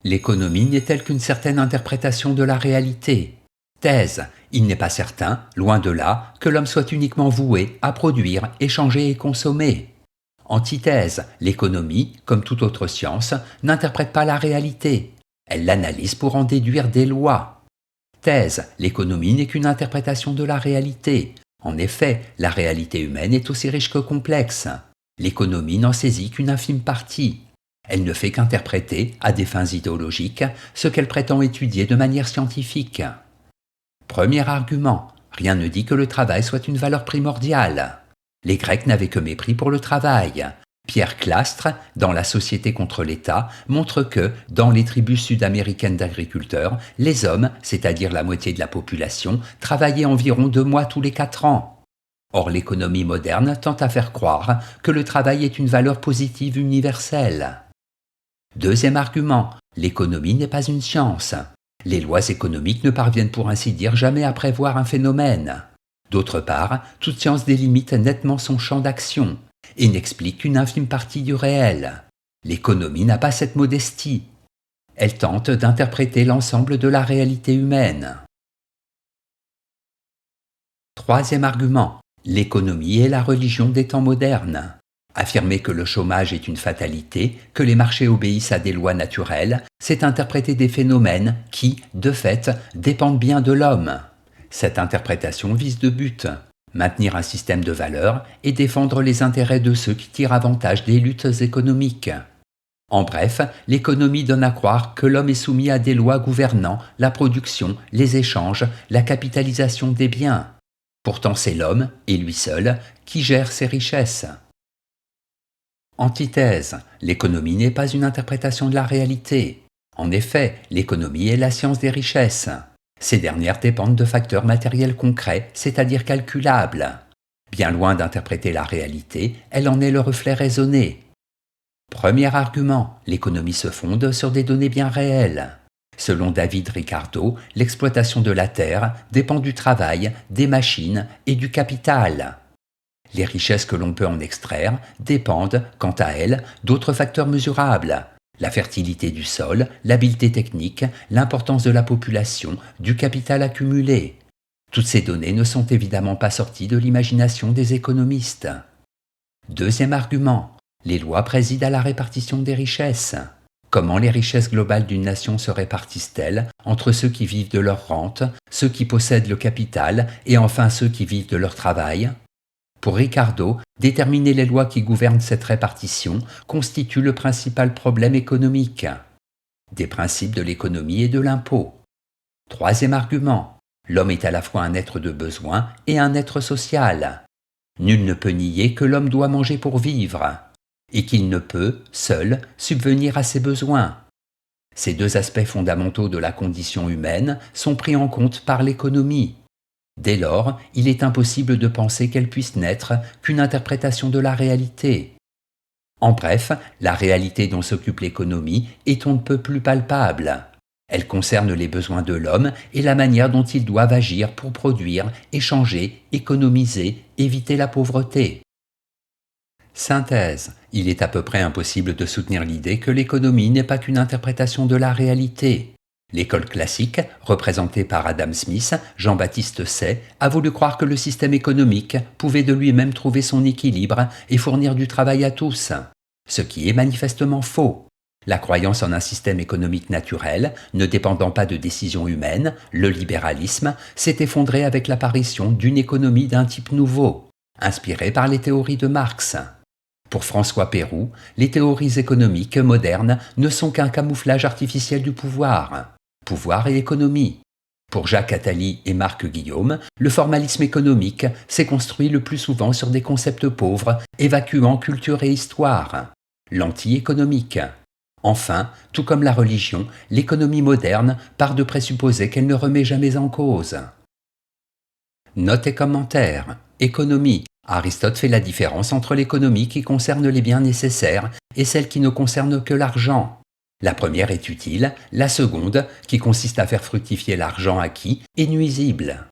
L'économie n'est-elle qu'une certaine interprétation de la réalité? Thèse. Il n'est pas certain, loin de là, que l'homme soit uniquement voué à produire, échanger et consommer. Antithèse. L'économie, comme toute autre science, n'interprète pas la réalité. Elle l'analyse pour en déduire des lois. Thèse. L'économie n'est qu'une interprétation de la réalité. En effet, la réalité humaine est aussi riche que complexe. L'économie n'en saisit qu'une infime partie. Elle ne fait qu'interpréter, à des fins idéologiques, ce qu'elle prétend étudier de manière scientifique. Premier argument, rien ne dit que le travail soit une valeur primordiale. Les Grecs n'avaient que mépris pour le travail. Pierre Clastre, dans La Société contre l'État, montre que, dans les tribus sud-américaines d'agriculteurs, les hommes, c'est-à-dire la moitié de la population, travaillaient environ 2 mois tous les 4 ans. Or, l'économie moderne tend à faire croire que le travail est une valeur positive universelle. Deuxième argument, l'économie n'est pas une science. Les lois économiques ne parviennent pour ainsi dire jamais à prévoir un phénomène. D'autre part, toute science délimite nettement son champ d'action et n'explique qu'une infime partie du réel. L'économie n'a pas cette modestie. Elle tente d'interpréter l'ensemble de la réalité humaine. Troisième argument, l'économie est la religion des temps modernes. Affirmer que le chômage est une fatalité, que les marchés obéissent à des lois naturelles, c'est interpréter des phénomènes qui, de fait, dépendent bien de l'homme. Cette interprétation vise deux buts: maintenir un système de valeurs et défendre les intérêts de ceux qui tirent avantage des luttes économiques. En bref, l'économie donne à croire que l'homme est soumis à des lois gouvernant la production, les échanges, la capitalisation des biens. Pourtant, c'est l'homme, et lui seul, qui gère ses richesses. Antithèse. L'économie n'est pas une interprétation de la réalité. En effet, l'économie est la science des richesses. Ces dernières dépendent de facteurs matériels concrets, c'est-à-dire calculables. Bien loin d'interpréter la réalité, elle en est le reflet raisonné. Premier argument, l'économie se fonde sur des données bien réelles. Selon David Ricardo, l'exploitation de la terre dépend du travail, des machines et du capital. Les richesses que l'on peut en extraire dépendent, quant à elles, d'autres facteurs mesurables: la fertilité du sol, l'habileté technique, l'importance de la population, du capital accumulé. Toutes ces données ne sont évidemment pas sorties de l'imagination des économistes. Deuxième argument, les lois président à la répartition des richesses. Comment les richesses globales d'une nation se répartissent-elles entre ceux qui vivent de leur rente, ceux qui possèdent le capital et enfin ceux qui vivent de leur travail? Pour Ricardo, déterminer les lois qui gouvernent cette répartition constitue le principal problème économique. Des principes de l'économie et de l'impôt. Troisième argument, l'homme est à la fois un être de besoin et un être social. Nul ne peut nier que l'homme doit manger pour vivre, et qu'il ne peut, seul, subvenir à ses besoins. Ces deux aspects fondamentaux de la condition humaine sont pris en compte par l'économie. Dès lors, il est impossible de penser qu'elle puisse n'être qu'une interprétation de la réalité. En bref, la réalité dont s'occupe l'économie est on ne peut plus palpable. Elle concerne les besoins de l'homme et la manière dont ils doivent agir pour produire, échanger, économiser, éviter la pauvreté. Synthèse. Il est à peu près impossible de soutenir l'idée que l'économie n'est pas qu'une interprétation de la réalité. L'école classique, représentée par Adam Smith, Jean-Baptiste Say, a voulu croire que le système économique pouvait de lui-même trouver son équilibre et fournir du travail à tous, ce qui est manifestement faux. La croyance en un système économique naturel, ne dépendant pas de décisions humaines, le libéralisme, s'est effondré avec l'apparition d'une économie d'un type nouveau, inspirée par les théories de Marx. Pour François Pérou, les théories économiques modernes ne sont qu'un camouflage artificiel du pouvoir et économie. Pour Jacques Attali et Marc Guillaume, le formalisme économique s'est construit le plus souvent sur des concepts pauvres, évacuant culture et histoire. L'anti-économique. Enfin, tout comme la religion, l'économie moderne part de présupposer qu'elle ne remet jamais en cause. Notes et commentaires. Économie. Aristote fait la différence entre l'économie qui concerne les biens nécessaires et celle qui ne concerne que l'argent. La première est utile, la seconde, qui consiste à faire fructifier l'argent acquis, est nuisible.